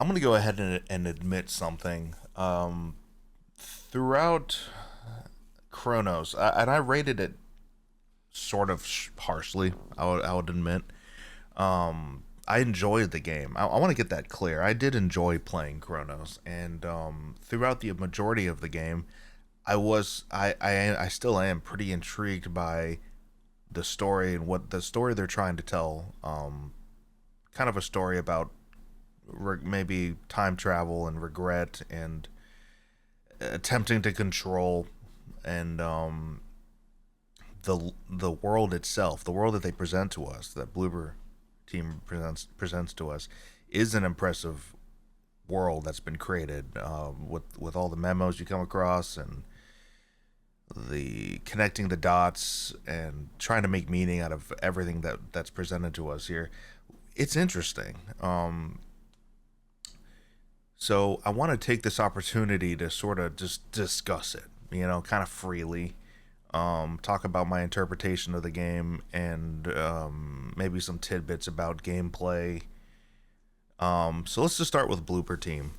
I'm gonna go ahead and admit something. Throughout Chronos, and I rated it sort of harshly. I would admit. I enjoyed the game. I want to get that clear. I did enjoy playing Chronos, and throughout the majority of the game, I still am pretty intrigued by the story and what the story they're trying to tell. Kind of a story about maybe time travel and regret and attempting to control and the world itself, the world that they present to us, that Bloober team presents to us, is an impressive world that's been created with all the memos you come across and the connecting the dots and trying to make meaning out of everything that's presented to us here. It's interesting. So I want to take this opportunity to sort of just discuss it, kind of freely. Talk about my interpretation of the game and maybe some tidbits about gameplay. So let's just start with Blooper Team.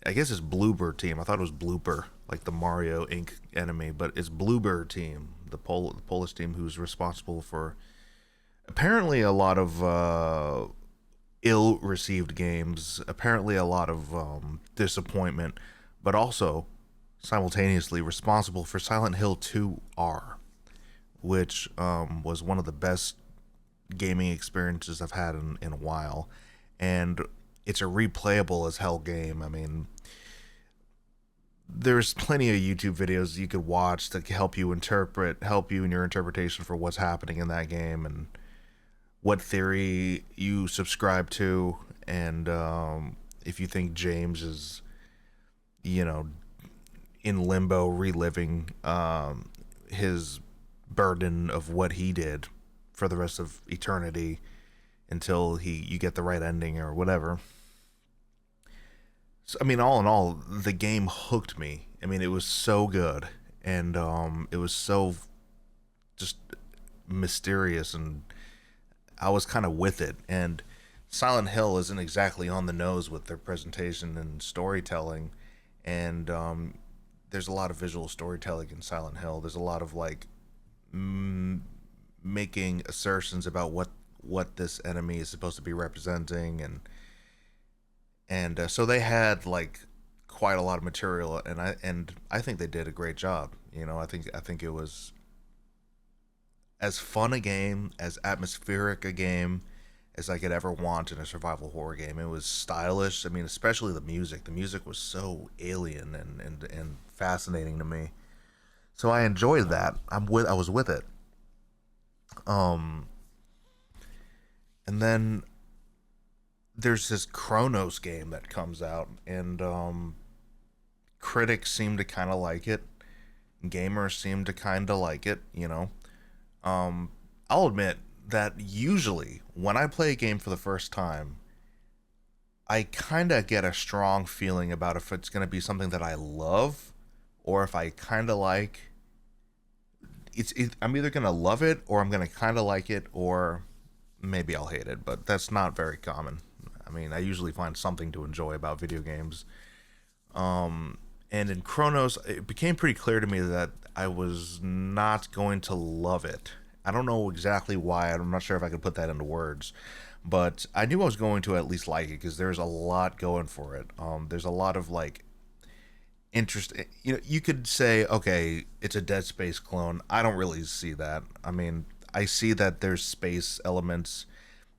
I guess it's Bloober Team. I thought it was Blooper, like the Mario Inc. enemy, but it's Bloober Team, the Polish team who's responsible for apparently a lot of ill-received games, apparently a lot of disappointment, but also simultaneously responsible for Silent Hill 2R, which was one of the best gaming experiences I've had in a while. And it's a replayable as hell game. I mean, there's plenty of YouTube videos you could watch to help you in your interpretation for what's happening in that game and what theory you subscribe to, and if you think James is, in limbo, reliving his burden of what he did for the rest of eternity until you get the right ending or whatever. So, I mean, all in all, the game hooked me. I mean, it was so good, and it was so just mysterious, and I was kind of with it. And Silent Hill isn't exactly on the nose with their presentation and storytelling, and there's a lot of visual storytelling in Silent Hill. There's a lot of like making assertions about what this enemy is supposed to be representing, and so they had like quite a lot of material, and I think they did a great job. I think it was as fun a game, as atmospheric a game as I could ever want in a survival horror game. It was stylish. I mean, especially the music. The music was so alien and fascinating to me. So I enjoyed that. I was with it. Um, and then there's this Cronos game that comes out, and critics seem to kind of like it. Gamers seem to kind of like it. I'll admit that usually when I play a game for the first time, I kind of get a strong feeling about if it's going to be something that I love or if I kind of like. I'm either going to love it or I'm going to kind of like it or maybe I'll hate it, but that's not very common. I mean, I usually find something to enjoy about video games. And in Chronos, it became pretty clear to me that I was not going to love it. I don't know exactly why. I'm not sure if I could put that into words, but I knew I was going to at least like it because there's a lot going for it. There's a lot of like interest. You could say, okay, it's a Dead Space clone. I don't really see that. I mean, I see that there's space elements,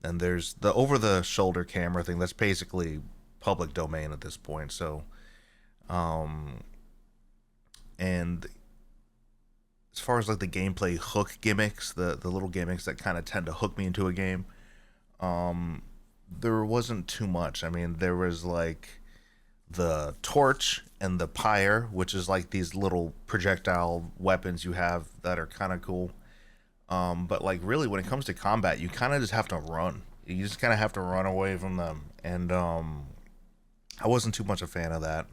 and there's the over-the-shoulder camera thing. That's basically public domain at this point. So, and as far as like the gameplay hook gimmicks, the little gimmicks that kind of tend to hook me into a game, there wasn't too much. I mean, there was like the torch and the pyre, which is like these little projectile weapons you have that are kind of cool. But like really, when it comes to combat, you kind of just have to run. You just kind of have to run away from them, and I wasn't too much a fan of that.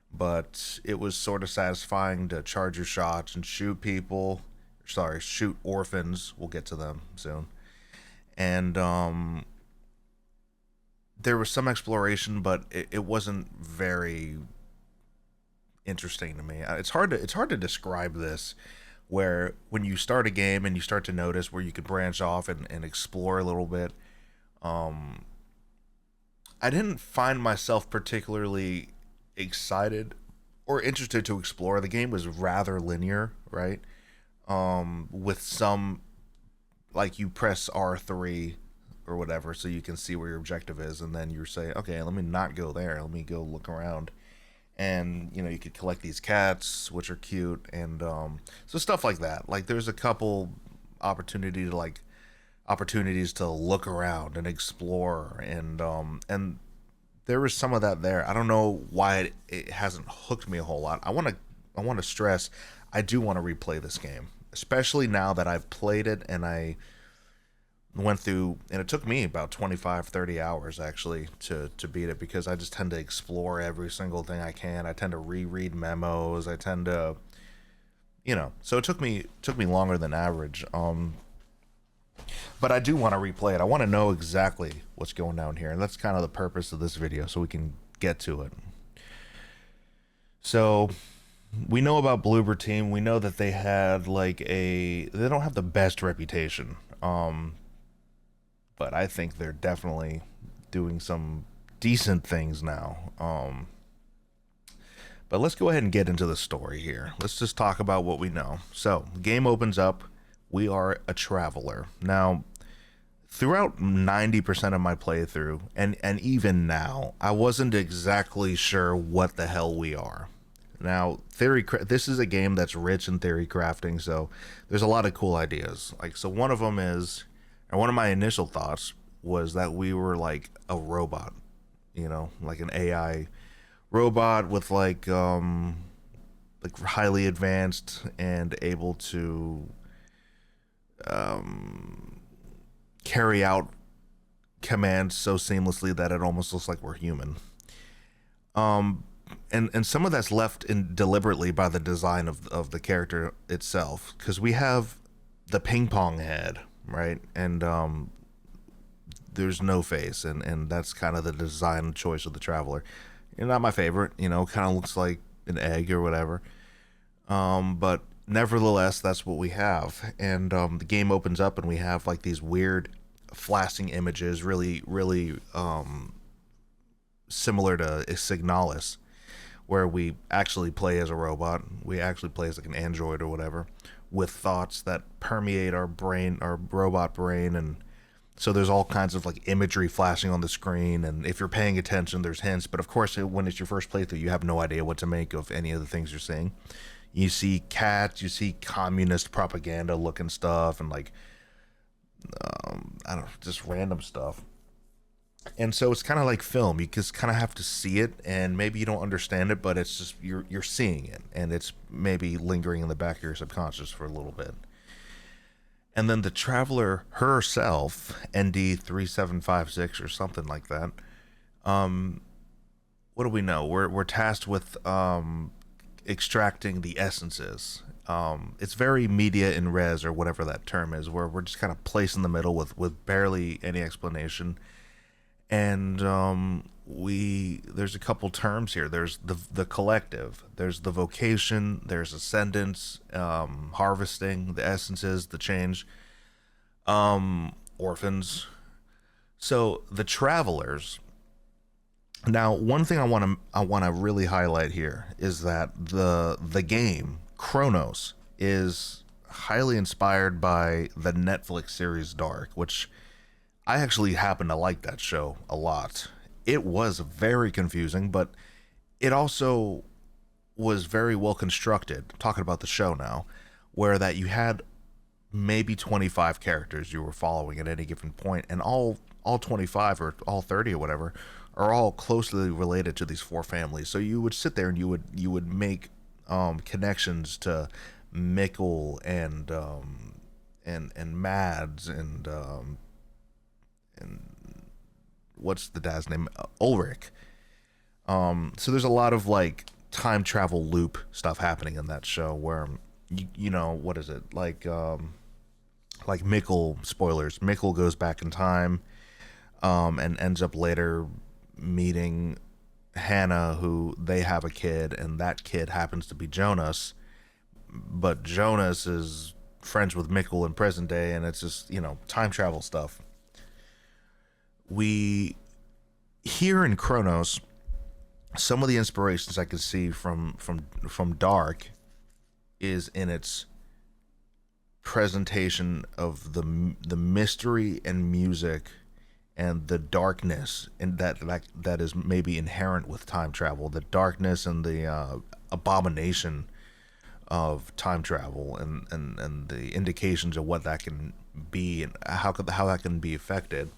But it was sort of satisfying to charge your shots and shoot people. Sorry, shoot orphans. We'll get to them soon. And there was some exploration, but it wasn't very interesting to me. It's hard to describe this. Where when you start a game and you start to notice where you could branch off and explore a little bit, um, I didn't find myself particularly excited or interested to explore. The game was rather linear, right? With some, like, you press R3 or whatever so you can see where your objective is, and then you say, okay, let me not go there. Let me go look around. And you could collect these cats, which are cute, and so stuff like that. Like, there's a couple opportunities to look around and explore, and there was some of that there. I don't know why it hasn't hooked me a whole lot. I want to stress, I do want to replay this game, especially now that I've played it and I went through, and it took me about 25-30 hours actually to beat it, because I just tend to explore every single thing I can. I tend to reread memos. I tend to, so it took me longer than average. But I do want to replay it. I want to know exactly what's going down here, and that's kind of the purpose of this video, so we can get to it. So we know about Bloober Team. We know that they had they don't have the best reputation. But I think they're definitely doing some decent things now. But let's go ahead and get into the story here. Let's just talk about what we know. So, the game opens up. We are a traveler. Now, throughout 90% of my playthrough, and even now, I wasn't exactly sure what the hell we are. Now, this is a game that's rich in theory crafting, so there's a lot of cool ideas. So one of them is, and one of my initial thoughts was that we were like a robot, like an AI robot with like highly advanced and able to carry out commands so seamlessly that it almost looks like we're human. And some of that's left in deliberately by the design of the character itself, because we have the ping pong head, right? And there's no face, and that's kind of the design choice of the traveler. Not my favorite, kind of looks like an egg or whatever. But nevertheless, that's what we have. And the game opens up, and we have like these weird flashing images, really, really similar to Signalis, where we actually play as a robot. We actually play as like an android or whatever, with thoughts that permeate our brain, our robot brain. And so there's all kinds of like imagery flashing on the screen, and if you're paying attention, there's hints. But of course, when it's your first playthrough, you have no idea what to make of any of the things you're seeing. You see cats, you see communist propaganda looking stuff, and like I don't know, just random stuff. And so it's kind of like film. You just kind of have to see it, and maybe you don't understand it, but it's just you're seeing it, and it's maybe lingering in the back of your subconscious for a little bit. And then the traveler herself, ND3756 or something like that. What do we know? We're tasked with extracting the essences. It's very media in res, or whatever that term is, where we're just kind of placed in the middle with barely any explanation. And there's a couple terms here. There's the collective, there's the vocation, there's ascendance, harvesting the essences, the change, orphans. So the travelers. Now, one thing I want to really highlight here is that the game Cronos is highly inspired by the Netflix series Dark, which I actually happen to like that show a lot. It was very confusing, but it also was very well constructed. Talking about the show now, where that you had maybe 25 characters you were following at any given point, and all 25 or all 30 or whatever are all closely related to these four families. So you would sit there and you would make connections to Mikkel and Mads and what's the dad's name? Ulrich. So there's a lot of like time travel loop stuff happening in that show where you know, what is it? Like Mikkel, spoilers, Mikkel goes back in time. and ends up later meeting Hannah, who they have a kid, and that kid happens to be Jonas, but Jonas is friends with Mikkel in present day, and it's just, time travel stuff. We here in Cronos, some of the inspirations I could see from Dark is in its presentation of the mystery and music and the darkness, and that is maybe inherent with time travel, the darkness and the abomination of time travel, and the indications of what that can be and how that can be affected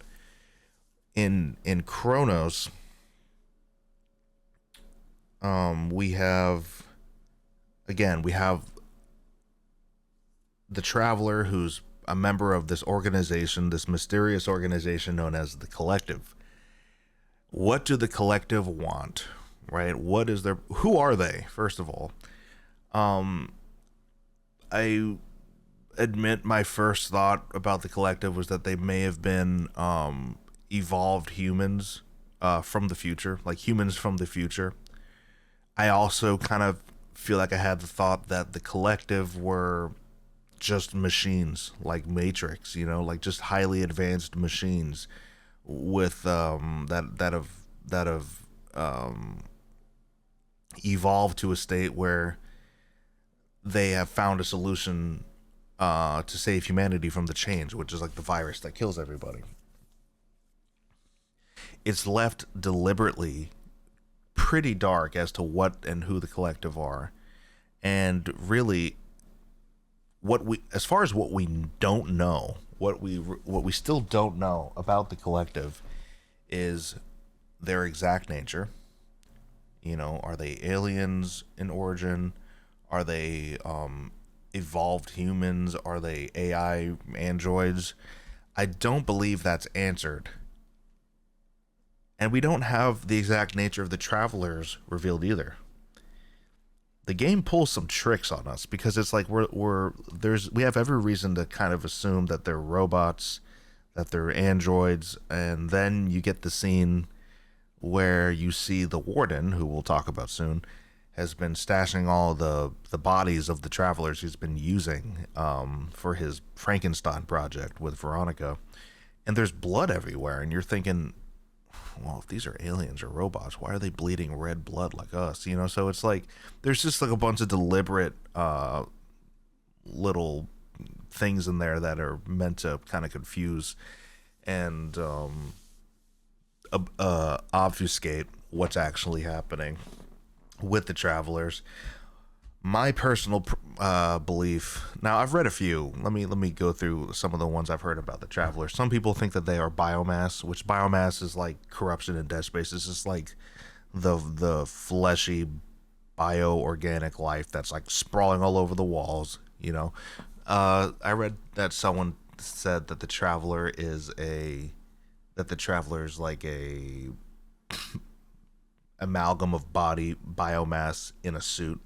in Kronos. We have the Traveler, who's a member of this organization, this mysterious organization known as the Collective. What do the Collective want? Right? What is their? Who are they? First of all, I admit my first thought about the Collective was that they may have been evolved humans from the future, like humans from the future. I also kind of feel like I had the thought that the Collective were just machines, like Matrix, like just highly advanced machines with that have evolved to a state where they have found a solution to save humanity from the change, which is like the virus that kills everybody. It's left deliberately pretty dark as to what and who the Collective are, and really, as far as what we don't know, what we still don't know about the Collective is their exact nature. Are they aliens in origin? Are they evolved humans? Are they AI androids? I don't believe that's answered. And we don't have the exact nature of the Travelers revealed either. The game pulls some tricks on us because it's like we have every reason to kind of assume that they're robots, that they're androids, and then you get the scene where you see the Warden, who we'll talk about soon, has been stashing all the bodies of the Travelers he's been using for his Frankenstein project with Veronica, and there's blood everywhere, and you're thinking, well, if these are aliens or robots, why are they bleeding red blood like us? So it's like there's just like a bunch of deliberate little things in there that are meant to kind of confuse and obfuscate what's actually happening with the Travelers. My personal belief. Now, I've read a few. Let me go through some of the ones I've heard about the Travelers. Some people think that they are biomass, which biomass is like corruption in Dead Space. It's just like the fleshy bio-organic life that's like sprawling all over the walls. I read that someone said that the Traveler is like a amalgam of body biomass in a suit.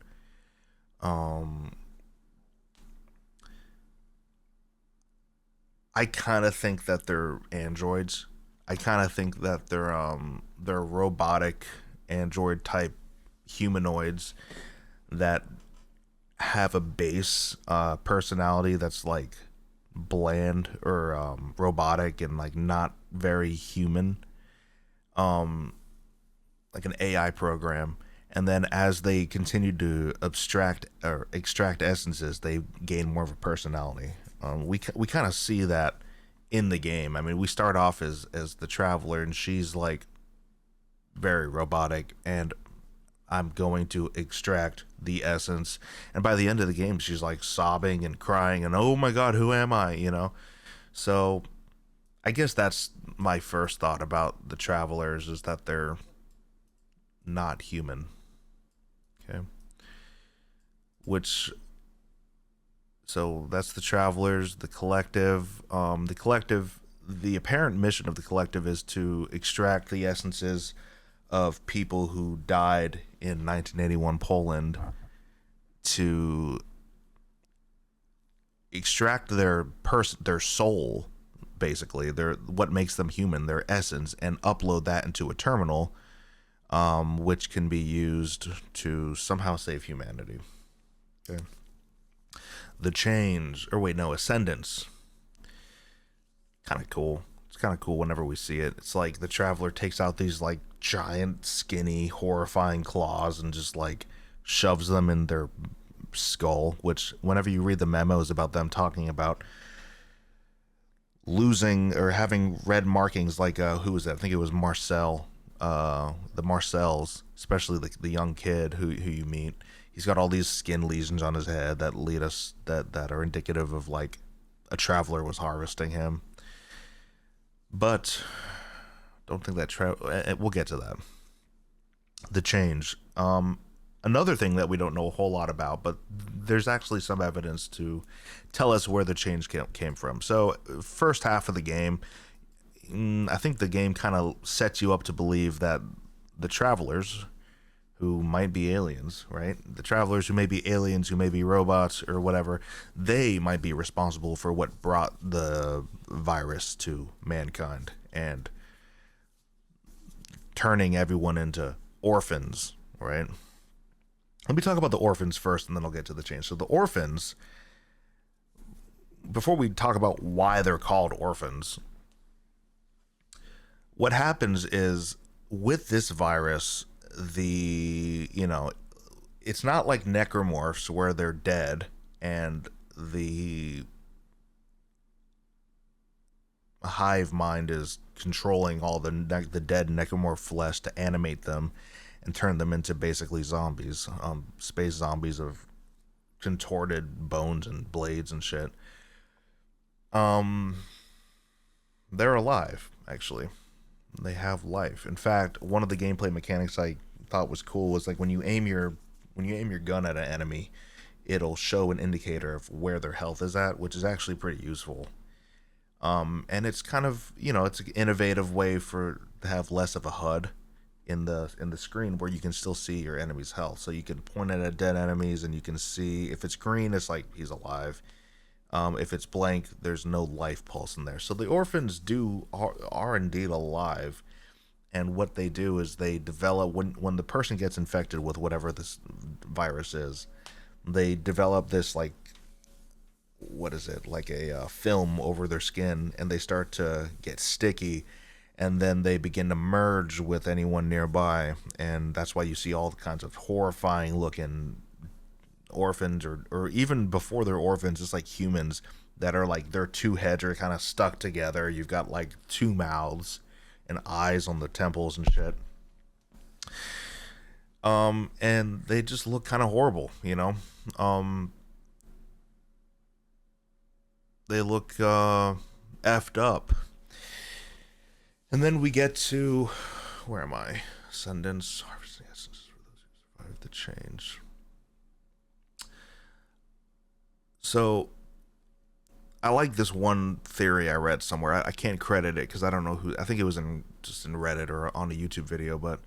I kind of think that they're androids. I kind of think that they're robotic android type humanoids that have a base personality that's like bland or robotic and like not very human, like an AI program. And then as they continue to abstract or extract essences, they gain more of a personality. We kind of see that in the game. I mean, we start off as the Traveler, and she's like very robotic, and I'm going to extract the essence. And by the end of the game, she's like sobbing and crying, and oh my god, who am I? So I guess that's my first thought about the Travelers, is that they're not human. Okay. So that's the Travelers, the Collective. The apparent mission of the Collective is to extract the essences of people who died in 1981 Poland, to extract their soul, basically. They're what makes them human, their essence, and upload that into a terminal, which can be used to somehow save humanity. Okay. The change, or wait, no, ascendance. Kind of cool. It's kind of cool whenever we see it. It's like the traveler takes out these like giant, skinny, horrifying claws and just like shoves them in their skull, which whenever you read the memos about them talking about losing or having red markings, like who was that? I think it was Marcel, the Marcels, especially the young kid who you meet. He's got all these skin lesions on his head that lead us that are indicative of like a traveler was harvesting him. But don't think that we'll get to that. The change. Another thing that we don't know a whole lot about, but there's actually some evidence to tell us where the change came from. So, first half of the game, I think the game kind of sets you up to believe that the travelers, who might be aliens, right? The travelers who may be aliens, who may be robots or whatever, they might be responsible for what brought the virus to mankind and turning everyone into orphans, right? Let me talk about the orphans first, and then I'll get to the change. So the orphans, before we talk about why they're called orphans, what happens is with this virus, it's not like necromorphs where they're dead and the hive mind is controlling all the dead necromorph flesh to animate them and turn them into basically zombies, space zombies of contorted bones and blades and shit. They're alive, actually. They have life. In fact, one of the gameplay mechanics I thought was cool was like when you aim your gun at an enemy, it'll show an indicator of where their health is at, which is actually pretty useful. And it's kind of, it's an innovative way to have less of a HUD in the screen where you can still see your enemy's health. So you can point it at dead enemies and you can see if it's green, it's like he's alive. If it's blank, there's no life pulse in there. So the orphans are indeed alive. And what they do is they develop, when the person gets infected with whatever this virus is, they develop this like, what is it, like a film over their skin, and they start to get sticky, and then they begin to merge with anyone nearby. And that's why you see all the kinds of horrifying looking orphans, or even before they're orphans, it's like humans that are like their two heads are kind of stuck together. You've got like two mouths and eyes on the temples and shit. And they just look kind of horrible, they look effed up. And then we get to, where am I? Ascendance, harvesting essence for those who survive the change. So, I like this one theory I read somewhere. I can't credit it because I don't know who. I think it was just in Reddit or on a YouTube video. But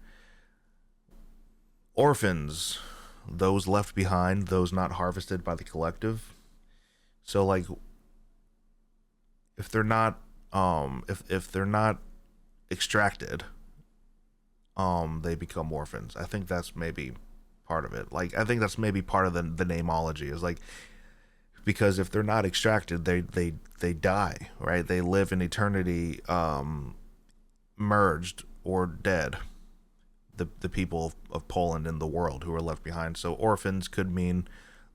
orphans, those left behind, those not harvested by the collective. So like, if they're not, if they're not extracted, they become orphans. I think that's maybe part of it. Like, I think that's maybe part of the namology is like. Because if they're not extracted, they die, right? They live in eternity, merged or dead. The people of Poland and the world who are left behind. So orphans could mean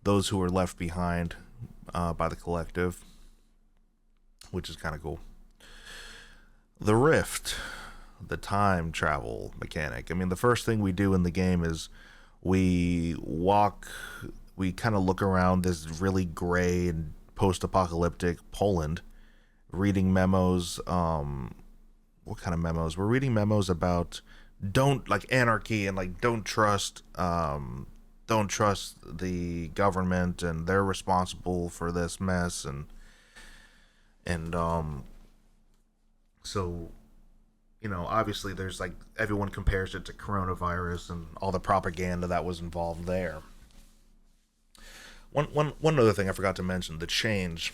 those who are left behind by the collective, which is kind of cool. The rift, the time travel mechanic. I mean, the first thing we do in the game is we kind of look around this really gray and post-apocalyptic Poland, reading memos. What kind of memos? We're reading memos about anarchy and don't trust the government, and they're responsible for this mess, and so obviously there's like everyone compares it to coronavirus and all the propaganda that was involved there. One other thing I forgot to mention, the change.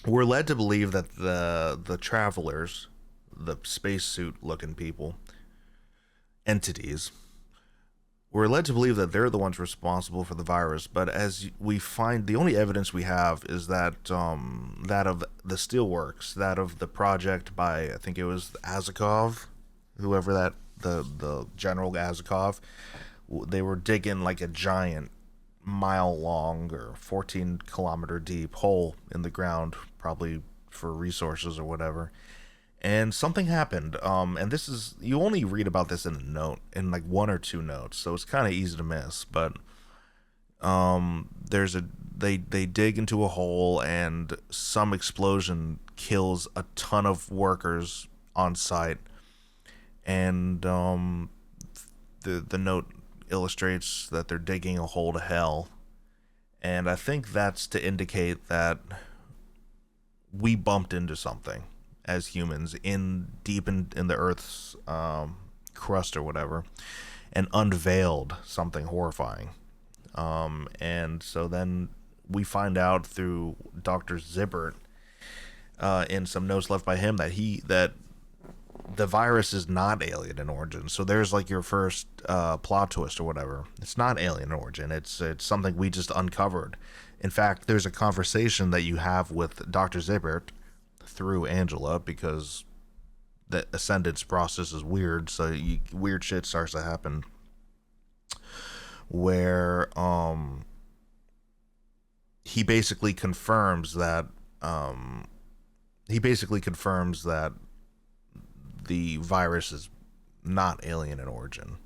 we're led to believe that the travelers, the spacesuit looking people, entities, we're led to believe that they're the ones responsible for the virus. But as we find, the only evidence we have is that that of the steelworks, that of the project by, I think it was Azakov, whoever that, the General Azakov. They were digging like a giant mile long or 14-kilometer deep hole in the ground, probably for resources or whatever. And something happened. And this is, you only read about this in a note, in like one or two notes, so it's kind of easy to miss. But there's a they dig into a hole, and some explosion kills a ton of workers on site. And the note illustrates that they're digging a hole to hell, and I think that's to indicate that we bumped into something as humans in deep in the Earth's crust or whatever, and unveiled something horrifying. And so then we find out through Dr. Zibbert, in some notes left by him, that the virus is not alien in origin. So there's like your first plot twist or whatever. It's not alien in origin. It's something we just uncovered. In fact, there's a conversation that you have with Dr. Zibbert through Angela, because the ascendance process is weird, so weird shit starts to happen, where he basically confirms that the virus is not alien in origin.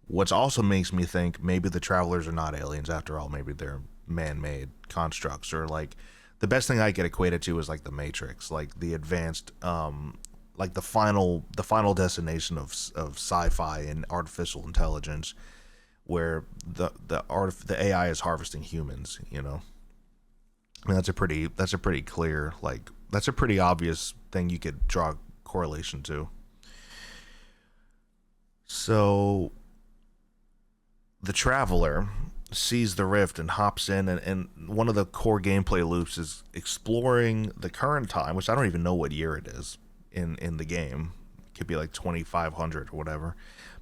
Which also makes me think maybe the travelers are not aliens after all. Maybe they're man-made constructs, or like the best thing I get equated to is like the Matrix, like the advanced, like the final destination of sci-fi and artificial intelligence, where the AI is harvesting humans. You know, I mean, that's a pretty clear, like that's a pretty obvious thing you could draw a correlation to. So the traveler sees the rift and hops in, and one of the core gameplay loops is exploring the current time, which I don't even know what year it is in the game. It could be like 2500 or whatever.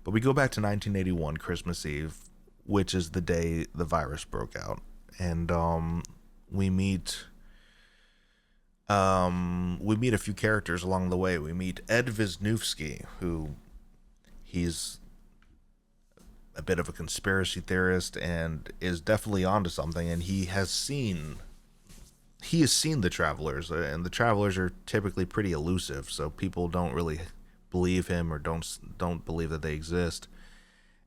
But we go back to 1981, Christmas Eve, which is the day the virus broke out. And we meet a few characters along the way. We meet Ed Wisniewski, who he's a bit of a conspiracy theorist and is definitely onto something, and he has seen the travelers, and the travelers are typically pretty elusive, so people don't really believe him, or don't believe that they exist.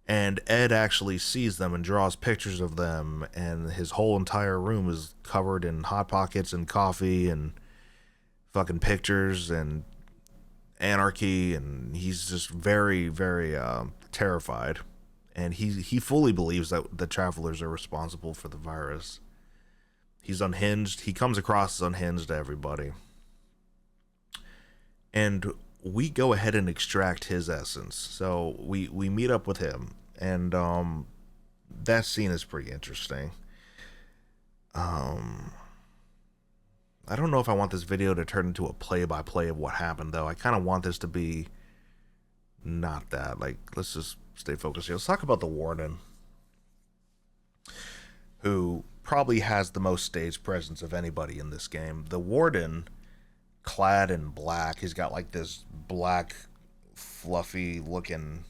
And Ed actually sees them and draws pictures of them, and his whole entire room is covered in hot pockets and coffee and fucking pictures and anarchy, and he's just very, very terrified. And he fully believes that the travelers are responsible for the virus. He's unhinged. He comes across as unhinged to everybody. And we go ahead and extract his essence. So we meet up with him, and that scene is pretty interesting. I don't know if I want this video to turn into a play-by-play of what happened, though. I kind of want this to be not that. Like, let's just stay focused here. Let's talk about the warden, who probably has the most stage presence of anybody in this game. The warden, clad in black, he's got like this black, fluffy looking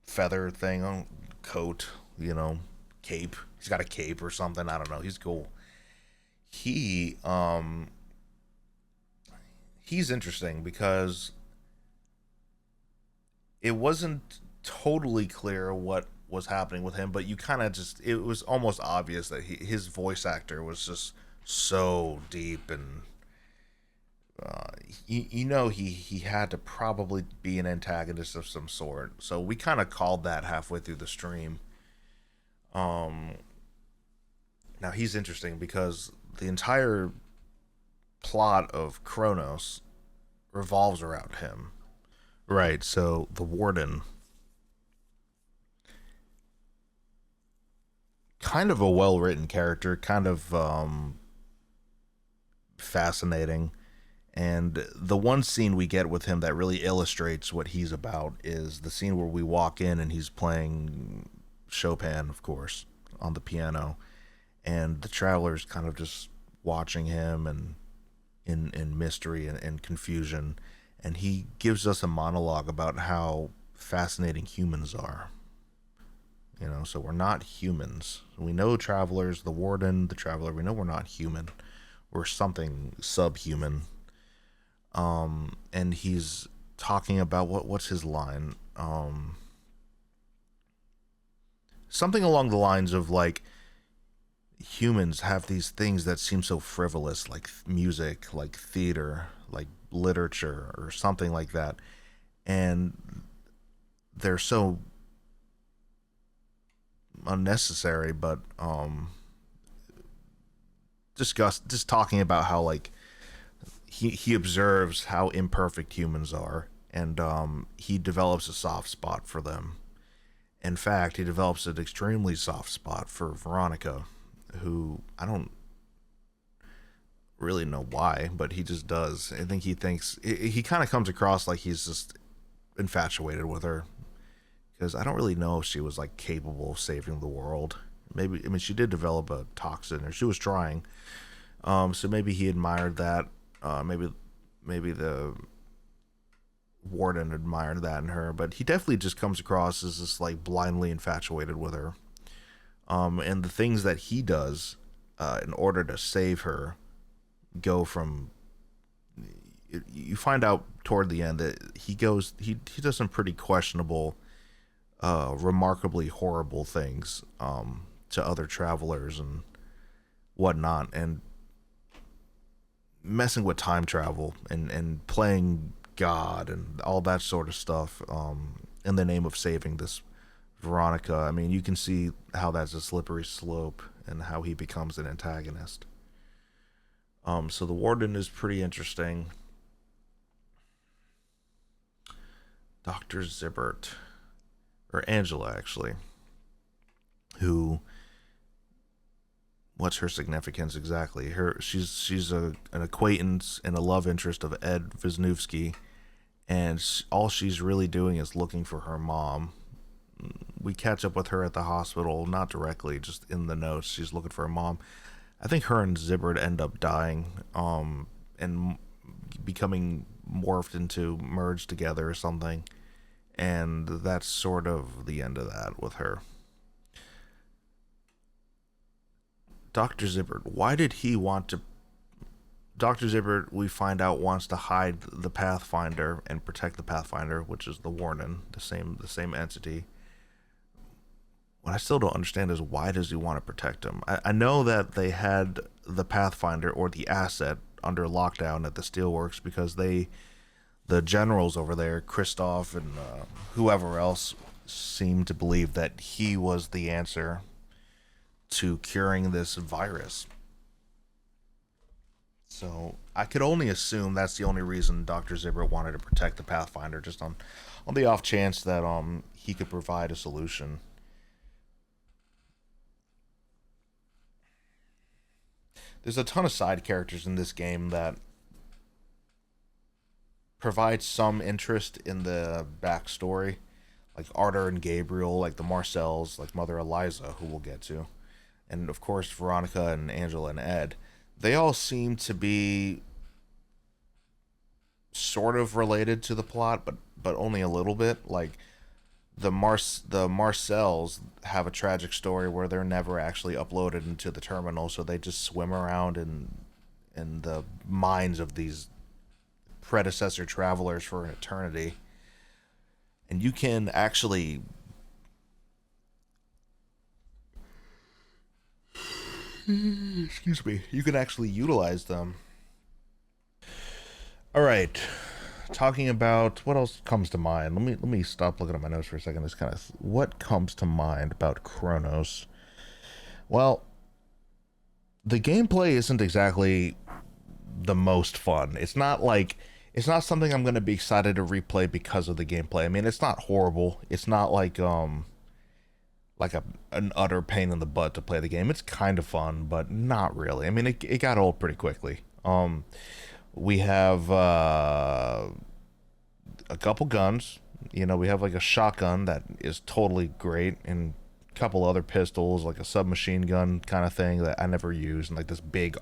feather thing on coat, you know, cape. He's got a cape or something. I don't know. He's cool. He's interesting because it wasn't totally clear what was happening with him, but you kind of just, it was almost obvious that his voice actor was just so deep, and he had to probably be an antagonist of some sort. So we kind of called that halfway through the stream. Now he's interesting because the entire plot of Cronos revolves around him. Right, so the warden, kind of a well-written character, kind of fascinating. And the one scene we get with him that really illustrates what he's about is the scene where we walk in and he's playing Chopin, of course, on the piano, and the traveler's kind of just watching him and in mystery and confusion, and he gives us a monologue about how fascinating humans are. You know, so we're not humans. We know travelers, the warden, the traveler, we know we're not human. We're something subhuman. And he's talking about what's his line? Something along the lines of like humans have these things that seem so frivolous, like music, like theater, like literature, or something like that, and they're so unnecessary. But just talking about how like he observes how imperfect humans are, and he develops a soft spot for them. In fact, he develops an extremely soft spot for Veronica, who I don't really know why, but he just does. I think he kind of comes across like he's just infatuated with her, because I don't really know if she was like capable of saving the world. Maybe, I mean, she did develop a toxin, or she was trying. So maybe he admired that. Maybe the warden admired that in her, but he definitely just comes across as just like blindly infatuated with her. And the things that he does in order to save her go from, you find out toward the end that he does some pretty questionable, remarkably horrible things to other travelers and whatnot, and messing with time travel and playing God and all that sort of stuff in the name of saving this Veronica. I mean, you can see how that's a slippery slope and how he becomes an antagonist. So the warden is pretty interesting. Dr. Zibbert, or Angela actually, who, what's her significance exactly? She's an acquaintance and a love interest of Ed Wisniewski, and all she's really doing is looking for her mom. We catch up with her at the hospital, not directly, just in the notes. She's looking for her mom. I think her and Zibbert end up dying, and becoming merged together or something. And that's sort of the end of that with her. Dr. Zibbert, why did he want to... Dr. Zibbert, we find out, wants to hide the Pathfinder and protect the Pathfinder, which is the warden, the same entity. What I still don't understand is, why does he want to protect him? I know that they had the Pathfinder, or the asset, under lockdown at the Steelworks because the generals over there, Christoph and whoever else, seemed to believe that he was the answer to curing this virus. So I could only assume that's the only reason Dr. Zibbert wanted to protect the Pathfinder, just on the off chance that he could provide a solution. There's a ton of side characters in this game that provide some interest in the backstory, like Arthur and Gabriel, like the Marcells, like Mother Eliza, who we'll get to, and of course Veronica and Angela and Ed. They all seem to be sort of related to the plot, but only a little bit. Like the Marcells have a tragic story where they're never actually uploaded into the terminal, so they just swim around in the minds of these predecessor travelers for an eternity. And you can actually excuse me, you can actually utilize them. All right, talking about what else comes to mind. Let me stop looking at my notes for a second. This kind of, what comes to mind about Cronos. Well, the gameplay isn't exactly the most fun. It's not something I'm going to be excited to replay because of the gameplay. I mean, it's not horrible. It's not like an utter pain in the butt to play the game. It's kind of fun, but not really. I mean, it got old pretty quickly. We have a couple guns. You know, we have like a shotgun that is totally great, and a couple other pistols, like a submachine gun kind of thing that I never used, and like this big,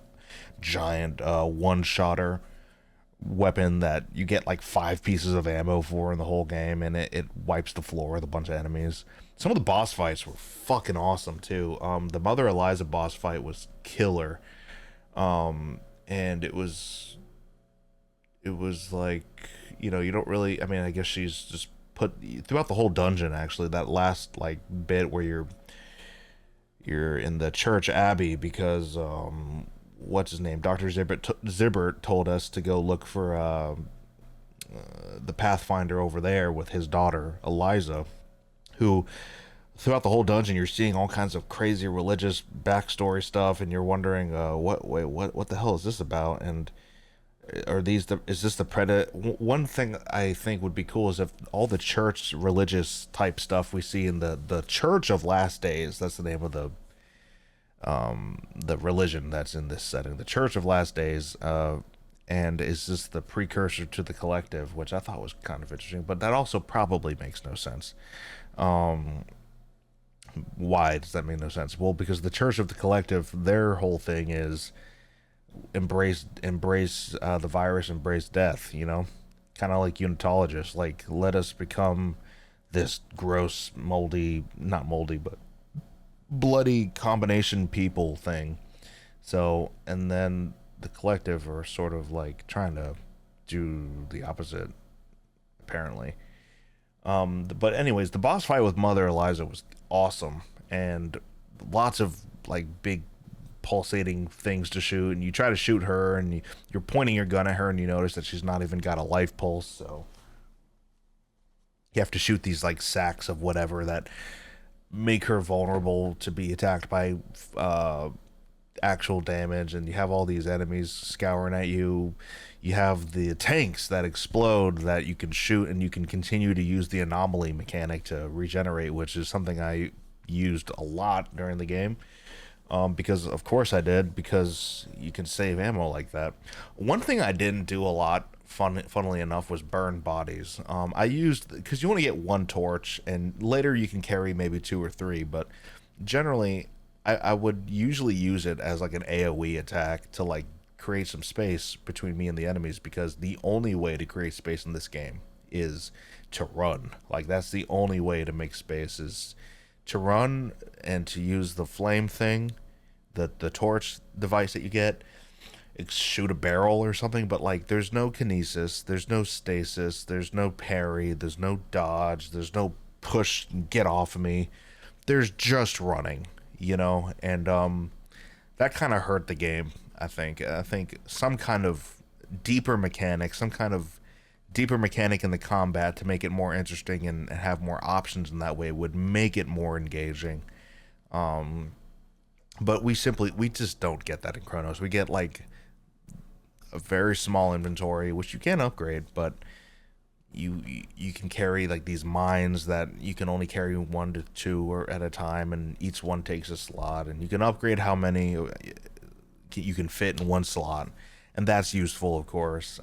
giant one-shotter weapon that you get like 5 pieces of ammo for in the whole game, and it wipes the floor with a bunch of enemies. Some of the boss fights were fucking awesome too. The Mother Eliza boss fight was killer, and it was like, you know, you don't really, I mean, I guess she's just put throughout the whole dungeon, actually, that last like bit where you're in the church abbey, because what's his name, Dr. Zibbert told us to go look for the Pathfinder over there with his daughter Eliza, who throughout the whole dungeon you're seeing all kinds of crazy religious backstory stuff, and you're wondering what the hell is this about, and is this the predator? One thing I think would be cool is if all the church religious type stuff we see in the Church of Last Days, that's the name of the religion that's in this setting, the Church of Last Days, and is this the precursor to the Collective, which I thought was kind of interesting, but that also probably makes no sense. Why does that make no sense? Well, because the Church of the Collective, their whole thing is embrace the virus, embrace death, you know, kind of like unitologists, like let us become this gross, moldy, not moldy, but bloody combination people thing. So, and then the Collective are sort of like trying to do the opposite, apparently. But anyways, the boss fight with Mother Eliza was awesome, and lots of like big pulsating things to shoot, and you try to shoot her, and you're pointing your gun at her, and you notice that she's not even got a life pulse, so you have to shoot these like sacks of whatever that make her vulnerable to be attacked by actual damage. And you have all these enemies scouring at you. You have the tanks that explode that you can shoot, and you can continue to use the anomaly mechanic to regenerate, which is something I used a lot during the game. Because of course I did, because you can save ammo like that. One thing I didn't do a lot, funnily enough, was burn bodies. I used, because you only get one torch, and later you can carry maybe 2 or 3, but generally I would usually use it as like an AoE attack to like create some space between me and the enemies, because the only way to create space in this game is to run. Like, that's the only way to make space, is to run and to use the flame thing, the torch device that you get, shoot a barrel or something. But like, there's no kinesis, there's no stasis, there's no parry, there's no dodge, there's no push, get off of me. There's just running, you know. And that kind of hurt the game. I think some kind of deeper mechanic in the combat to make it more interesting and have more options in that way would make it more engaging. But we just don't get that in Cronos. We get like a very small inventory, which you can upgrade, but you can carry like these mines that you can only carry 1 to 2 or at a time, and each one takes a slot, and you can upgrade how many you can fit in one slot, and that's useful, of course.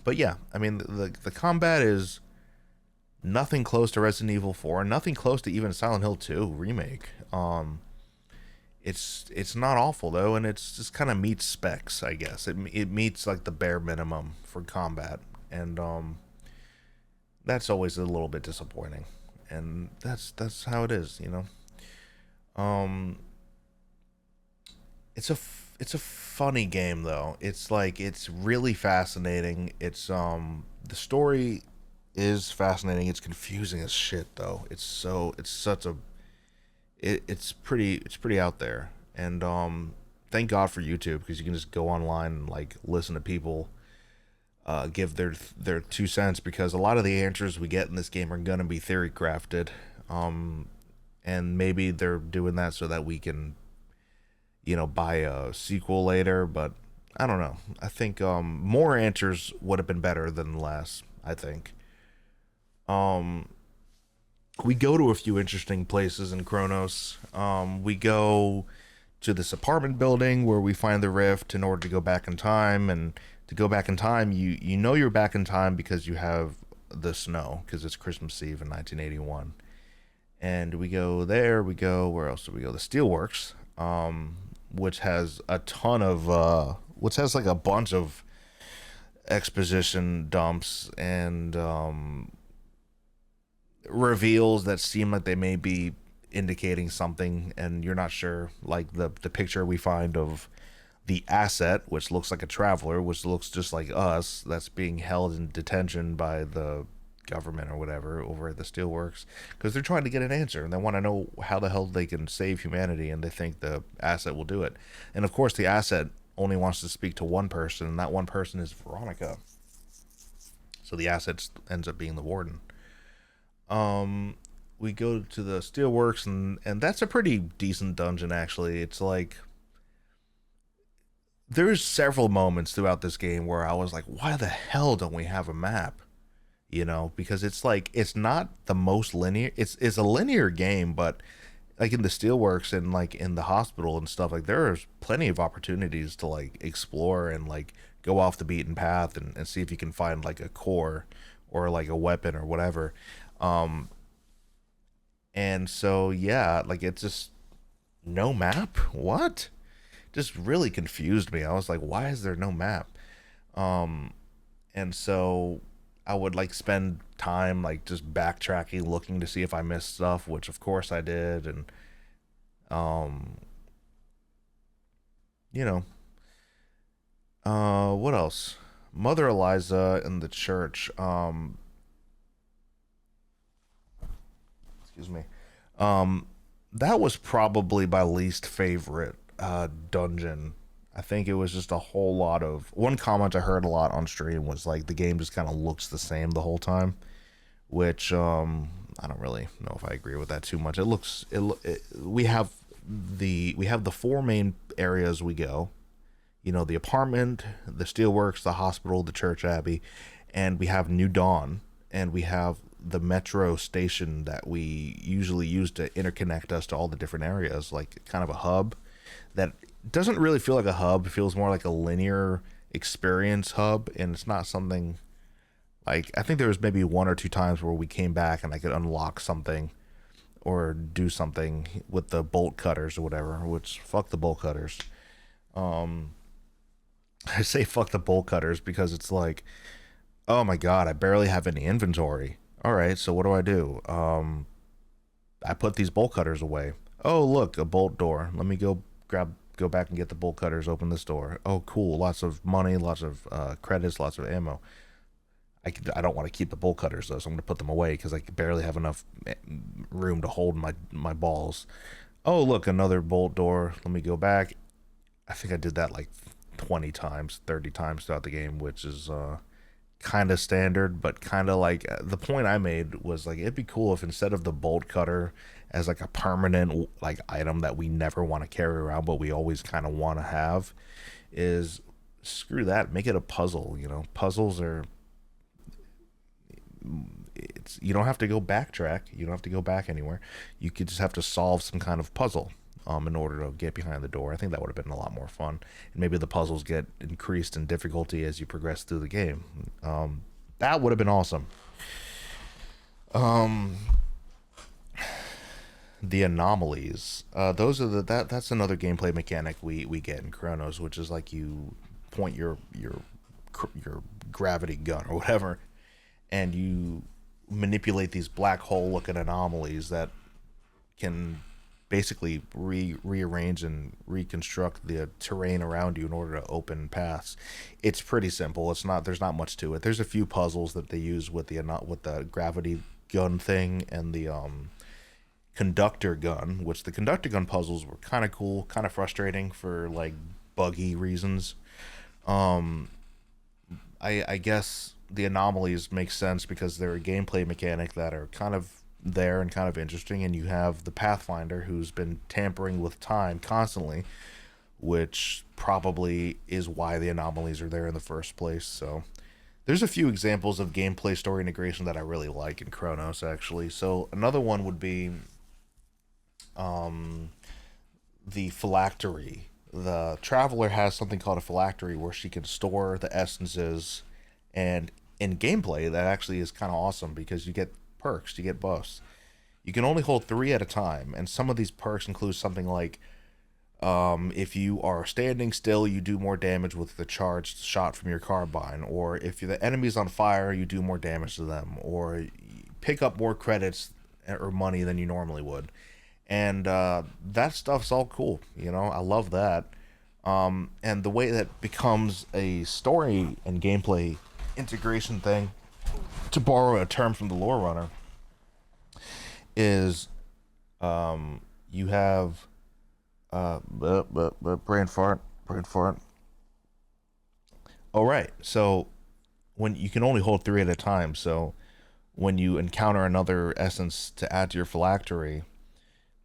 But yeah, I mean, the combat is nothing close to Resident Evil 4, nothing close to even Silent Hill 2 remake. It's not awful though, and it's just kind of meets specs, I guess. It meets like the bare minimum for combat, and that's always a little bit disappointing, and that's how it is, you know. It's a funny game though. It's like, it's really fascinating. It's the story is fascinating. It's confusing as shit though. It's pretty out there. And thank God for YouTube, because you can just go online and like listen to people give their 2 cents, because a lot of the answers we get in this game are gonna be theory crafted. And maybe they're doing that so that we can, you know, buy a sequel later, but I don't know. I think more answers would have been better than less, I think. We go to a few interesting places in Cronos. We go to this apartment building where we find the rift in order to go back in time. And to go back in time, you know you're back in time because you have the snow, because it's Christmas Eve in 1981. And we go there. We go, where else do we go? The Steelworks, which has a ton of which has like a bunch of exposition dumps and reveals that seem like they may be indicating something, and you're not sure. Like the picture we find of the asset, which looks like a traveler, which looks just like us, that's being held in detention by the government or whatever over at the Steelworks, because they're trying to get an answer and they want to know how the hell they can save humanity, and they think the asset will do it. And of course, the asset only wants to speak to one person, and that one person is Veronica. So the asset ends up being the warden. We go to the Steelworks, and that's a pretty decent dungeon, actually. It's like, there's several moments throughout this game where I was like, why the hell don't we have a map? You know, because it's like, it's not the most linear. It's a linear game, but like in the Steelworks and like in the hospital and stuff, like there's plenty of opportunities to like explore and like go off the beaten path and see if you can find like a core or like a weapon or whatever. Um, and so yeah, like it's just no map. What? Just really confused me. I was like, why is there no map? Um, and so I would like spend time like just backtracking, looking to see if I missed stuff, which of course I did. And um, you know, what else? Mother Eliza in the church. Excuse me. Um, that was probably my least favorite dungeon. I think it was just a whole lot of, one comment I heard a lot on stream was like the game just kind of looks the same the whole time, which I don't really know if I agree with that too much. We have the four main areas we go. You know, the apartment, the Steelworks, the hospital, the church abbey, and we have New Dawn, and we have the metro station that we usually use to interconnect us to all the different areas, like kind of a hub that doesn't really feel like a hub. It feels more like a linear experience hub, and it's not something like, I think there was maybe one or two times where we came back and I could unlock something or do something with the bolt cutters or whatever, which fuck the bolt cutters. Um, I say fuck the bolt cutters because it's like, oh my god, I barely have any inventory. All right, so what do I do? I put these bolt cutters away. Oh, look, a bolt door. Let me go back and get the bolt cutters, open this door. Oh, cool. Lots of money, lots of credits, lots of ammo. I don't want to keep the bolt cutters, though, so I'm going to put them away because I barely have enough room to hold my balls. Oh, look, another bolt door. Let me go back. I think I did that like 20 times, 30 times throughout the game, which is kind of standard, but kind of like, the point I made was like, it'd be cool if instead of the bolt cutter as like a permanent like item that we never want to carry around but we always kind of want to have, is screw that, make it a puzzle. You know, puzzles are, it's, you don't have to go backtrack, you don't have to go back anywhere, you could just have to solve some kind of puzzle in order to get behind the door. I think that would have been a lot more fun, and maybe the puzzles get increased in difficulty as you progress through the game. That would have been awesome. um the Anomalies, those are that's another gameplay mechanic we get in Cronos, which is like you point your gravity gun or whatever, and you manipulate these black hole looking anomalies that can basically rearrange and reconstruct the terrain around you in order to open paths. It's pretty simple. It's not, there's not much to it. There's a few puzzles that they use with the gravity gun thing and the conductor gun, which the conductor gun puzzles were kind of cool, kind of frustrating for like buggy reasons. um I guess the Anomalies make sense because they're a gameplay mechanic that are kind of there and kind of interesting, and you have the Pathfinder who's been tampering with time constantly, which probably is why the Anomalies are there in the first place. So there's a few examples of gameplay story integration that I really like in Cronos, actually. So another one would be the phylactery. The traveler has something called a phylactery where she can store the essences, and in gameplay that actually is kind of awesome because you get perks, you get buffs. You can only hold three at a time, and some of these perks include something like if you are standing still, you do more damage with the charged shot from your carbine, or if the enemy's on fire, you do more damage to them, or pick up more credits or money than you normally would. And that stuff's all cool, you know. I love that. And the way that becomes a story and gameplay integration thing, to borrow a term from the lore runner, is you have brain fart. All right, so when you can only hold three at a time, so when you encounter another essence to add to your phylactery,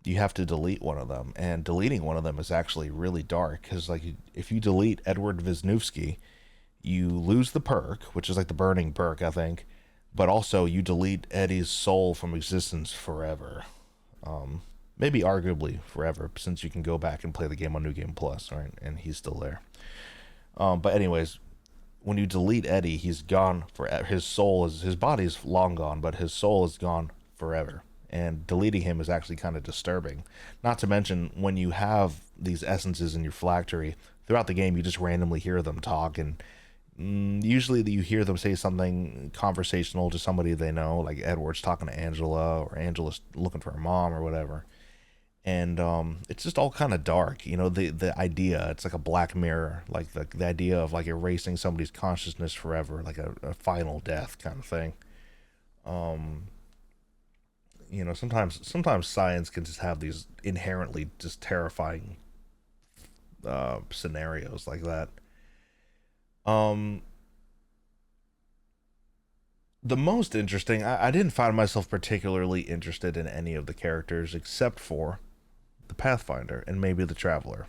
you have to delete one of them, and deleting one of them is actually really dark because, like, if you delete Edward Wisniewski, you lose the perk, which is like the burning perk, I think, but also you delete Eddie's soul from existence forever. Maybe arguably forever, since you can go back and play the game on New Game Plus, right? And he's still there. But anyways, when you delete Eddie, he's gone for his soul is his body's long gone, but his soul is gone forever. And deleting him is actually kind of disturbing. Not to mention when you have these essences in your phylactery throughout the game, you just randomly hear them talk, and usually you hear them say something conversational to somebody they know, like Edward's talking to Angela, or Angela's looking for her mom, or whatever. And it's just all kind of dark, you know. The idea, it's like a Black Mirror, like the idea of like erasing somebody's consciousness forever, like a final death kind of thing. um you know, sometimes science can just have these inherently just terrifying scenarios like that. um the most interesting, I didn't find myself particularly interested in any of the characters except for the Pathfinder and maybe the Traveler.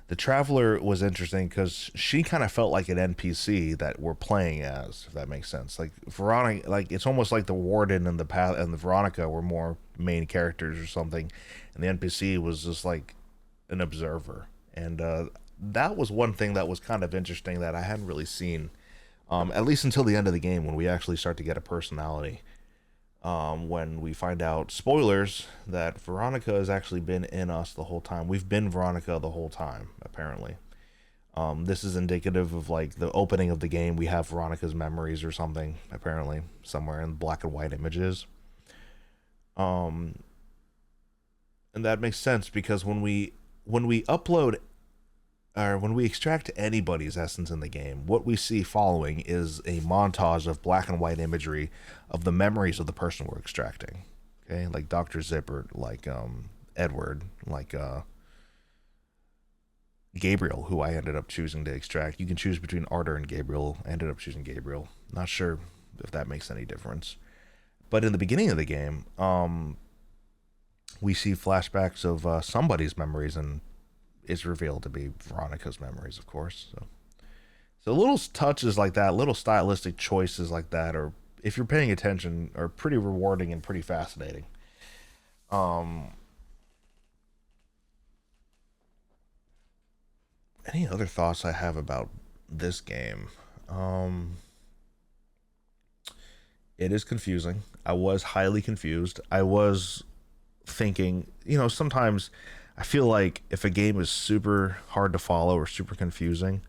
The Traveler was interesting because she kind of felt like an NPC that we're playing as, if that makes sense. Like Veronica, like it's almost like the Warden and the Path and the Veronica were more main characters or something, and the NPC was just like an observer. And that was one thing that was kind of interesting that I hadn't really seen, at least until the end of the game when we actually start to get a personality. When we find out, spoilers, that Veronica has actually been in us the whole time. We've been Veronica the whole time, apparently. This is indicative of like the opening of the game. We have Veronica's memories or something, apparently, somewhere in black and white images. Um, and that makes sense because when we upload or when we extract anybody's essence in the game, what we see following is a montage of black and white imagery of the memories of the person we're extracting. Okay, like Dr. Zippert, like Edward, like Gabriel, who I ended up choosing to extract. You can choose between Arter and Gabriel. I ended up choosing Gabriel. Not sure if that makes any difference. But in the beginning of the game, we see flashbacks of somebody's memories, and it's revealed to be Veronica's memories, of course. So little touches like that, little stylistic choices like that, or if you're paying attention, are pretty rewarding and pretty fascinating. Um, any other thoughts I have about this game? Um, it is confusing. I was highly confused. I was thinking, you know, sometimes I feel like if a game is super hard to follow or super confusing,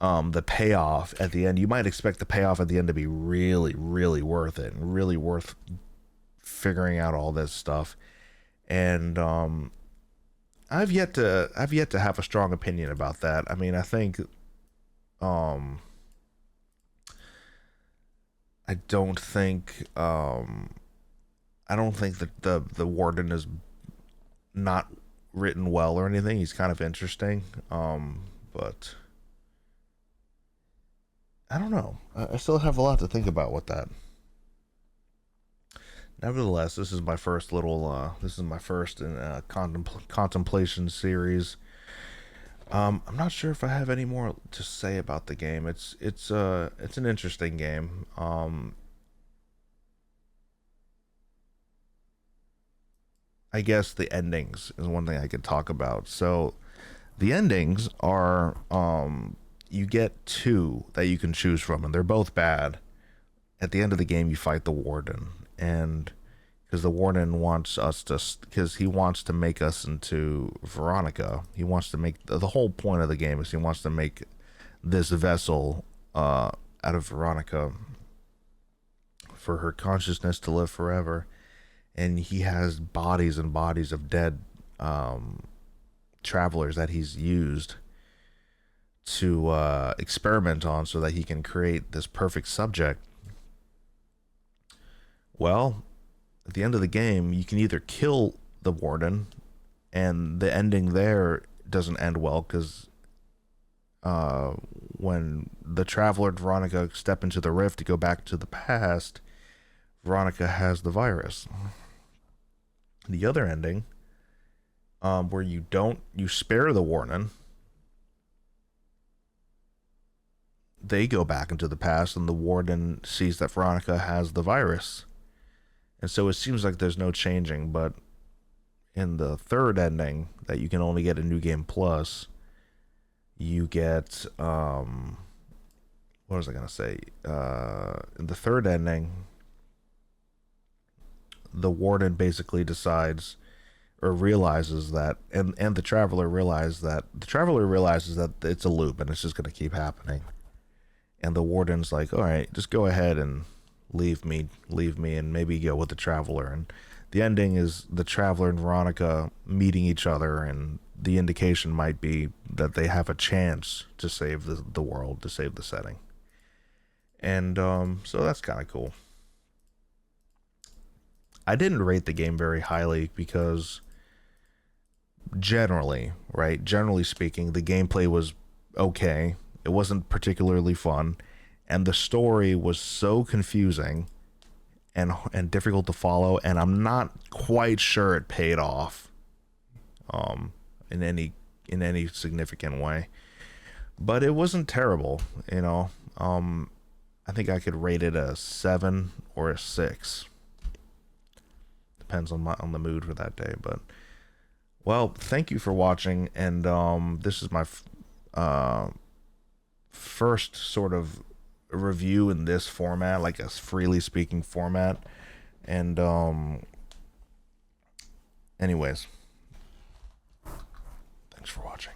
the payoff at the end, you might expect the payoff at the end to be really, really worth it and really worth figuring out all this stuff. And I've yet to have a strong opinion about that. I mean, um I don't think I don't think that the warden is not written well or anything. He's kind of interesting. But I don't know. I still have a lot to think about with that. Nevertheless, this is my first in contemplation series. I'm not sure if I have any more to say about the game. It's an interesting game. I guess the endings is one thing I could talk about. So the endings are you get two that you can choose from, and they're both bad. At the end of the game, you fight the warden, and because the warden wants us to, because he wants to make us into Veronica. He wants to make the whole point of the game is he wants to make this vessel out of Veronica for her consciousness to live forever. And he has bodies and bodies of dead travelers that he's used to experiment on so that he can create this perfect subject. Well, at the end of the game, you can either kill the warden, and the ending there doesn't end well because when the traveler and Veronica step into the rift to go back to the past, Veronica has the virus. The other ending, where you spare the warden, they go back into the past, and the warden sees that Veronica has the virus. And so it seems like there's no changing, but in the third ending that you can only get a New Game Plus, you get, what was I going to say? In the third ending, the warden basically decides or realizes that, and the traveler realizes that it's a loop and it's just going to keep happening. And the warden's like, all right, just go ahead and leave me, and maybe go with the traveler. And the ending is the traveler and Veronica meeting each other, and the indication might be that they have a chance to save the world, to save the setting. And so that's kind of cool. I didn't rate the game very highly because generally speaking, the gameplay was okay. It wasn't particularly fun, and the story was so confusing and difficult to follow, and I'm not quite sure it paid off in any significant way. But it wasn't terrible, you know. I think I could rate it a 7 or a 6. Depends on the mood for that day. But well, thank you for watching, and this is my first sort of review in this format, like a freely speaking format. And anyways, thanks for watching.